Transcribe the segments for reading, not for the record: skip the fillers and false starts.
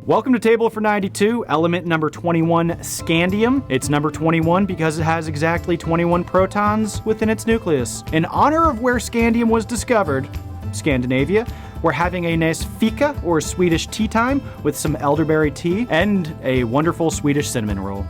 Welcome to Table for 92, element number 21, Scandium. It's number 21 because it has exactly 21 protons within its nucleus. In honor of where Scandium was discovered, Scandinavia, we're having a nice fika, or Swedish tea time, with some elderberry tea and a wonderful Swedish cinnamon roll.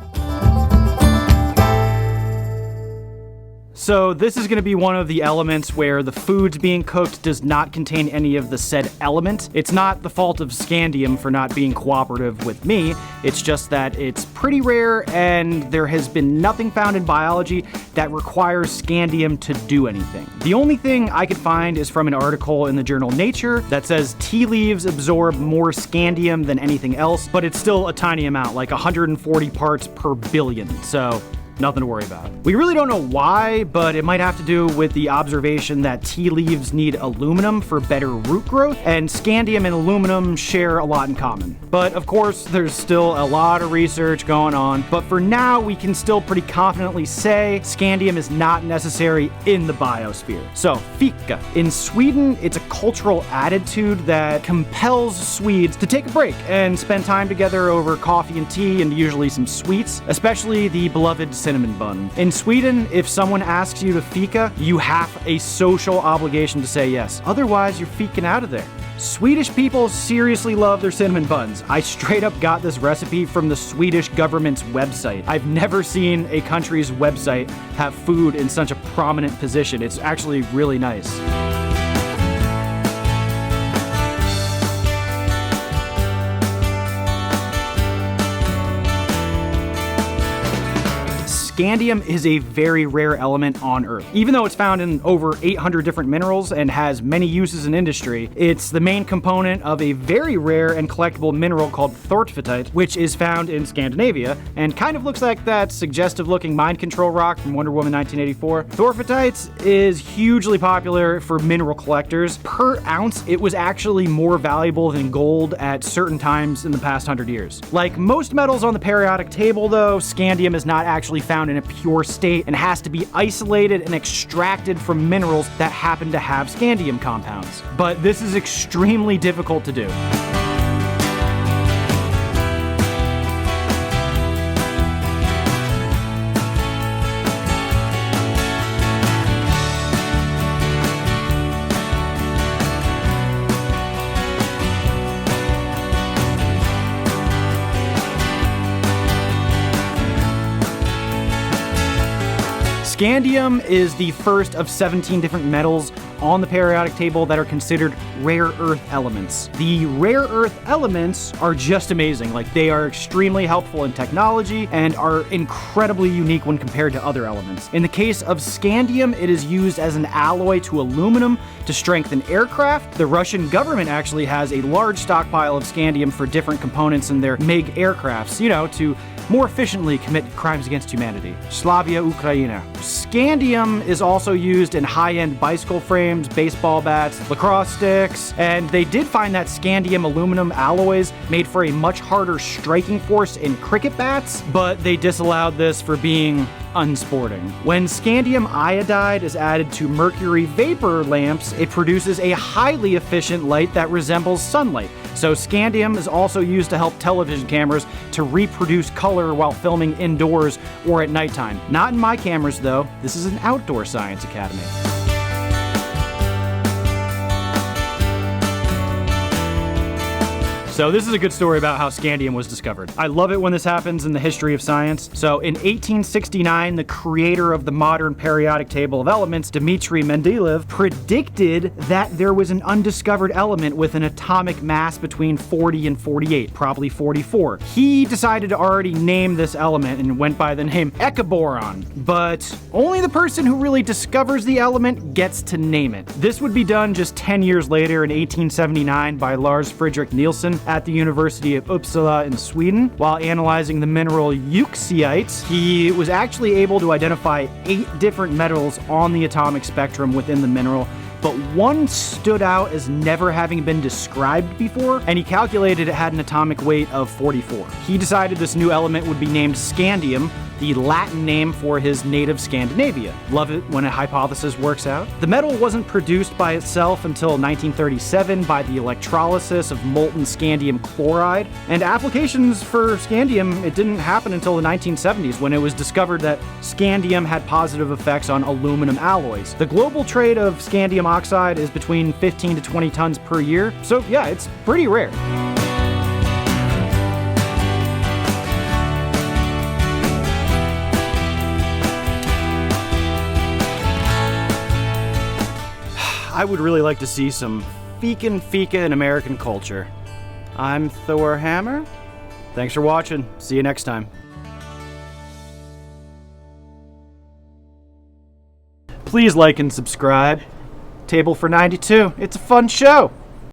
So this is going to be one of the elements where the food being cooked does not contain any of the said element. It's not the fault of Scandium for not being cooperative with me. It's just that it's pretty rare and there has been nothing found in biology that requires Scandium to do anything. The only thing I could find is from an article in the journal Nature that says tea leaves absorb more Scandium than anything else, but it's still a tiny amount, like 140 parts per billion. So nothing to worry about. We really don't know why, but it might have to do with the observation that tea leaves need aluminum for better root growth, and Scandium and aluminum share a lot in common. But of course, there's still a lot of research going on, but for now, we can still pretty confidently say Scandium is not necessary in the biosphere. So, fika. In Sweden, it's a cultural attitude that compels Swedes to take a break and spend time together over coffee and tea and usually some sweets, especially the beloved cinnamon bun. In Sweden, if someone asks you to fika, you have a social obligation to say yes. Otherwise, you're fiking out of there. Swedish people seriously love their cinnamon buns. I straight up got this recipe from the Swedish government's website. I've never seen a country's website have food in such a prominent position. It's actually really nice. Scandium is a very rare element on Earth. Even though it's found in over 800 different minerals and has many uses in industry, it's the main component of a very rare and collectible mineral called thortveitite, which is found in Scandinavia and kind of looks like that suggestive-looking mind control rock from Wonder Woman 1984. Thortveitite is hugely popular for mineral collectors. Per ounce, it was actually more valuable than gold at certain times in the past 100 years. Like most metals on the periodic table, though, Scandium is not actually found in a pure state and has to be isolated and extracted from minerals that happen to have Scandium compounds. But this is extremely difficult to do. Scandium is the first of 17 different metals on the periodic table that are considered rare earth elements. The rare earth elements are just amazing. Like, they are extremely helpful in technology and are incredibly unique when compared to other elements. In the case of Scandium, it is used as an alloy to aluminum to strengthen aircraft. The Russian government actually has a large stockpile of Scandium for different components in their MiG aircrafts, to more efficiently commit crimes against humanity. Slavia Ukraina. Scandium is also used in high-end bicycle frames, baseball bats, lacrosse sticks, and they did find that Scandium aluminum alloys made for a much harder striking force in cricket bats, but they disallowed this for being unsporting. When Scandium iodide is added to mercury vapor lamps, it produces a highly efficient light that resembles sunlight. So Scandium is also used to help television cameras to reproduce color while filming indoors or at nighttime. Not in my cameras though. This is an outdoor science academy. So this is a good story about how Scandium was discovered. I love it when this happens in the history of science. So in 1869, the creator of the modern periodic table of elements, Dmitry Mendeleev, predicted that there was an undiscovered element with an atomic mass between 40 and 48, probably 44. He decided to already name this element and went by the name ecoboron, but only the person who really discovers the element gets to name it. This would be done just 10 years later in 1879 by Lars Fredrik Nielsen at the University of Uppsala in Sweden. While analyzing the mineral euxite, he was actually able to identify 8 different metals on the atomic spectrum within the mineral, but one stood out as never having been described before, and he calculated it had an atomic weight of 44. He decided this new element would be named Scandium, the Latin name for his native Scandinavia. Love it when a hypothesis works out. The metal wasn't produced by itself until 1937 by the electrolysis of molten scandium chloride, and applications for scandium, it didn't happen until the 1970s when it was discovered that scandium had positive effects on aluminum alloys. The global trade of scandium oxide is between 15 to 20 tons per year, so yeah, it's pretty rare. I would really like to see some fika in American culture. I'm Thor Hammer. Thanks for watching. See you next time. Please like and subscribe. Table for 92. It's a fun show.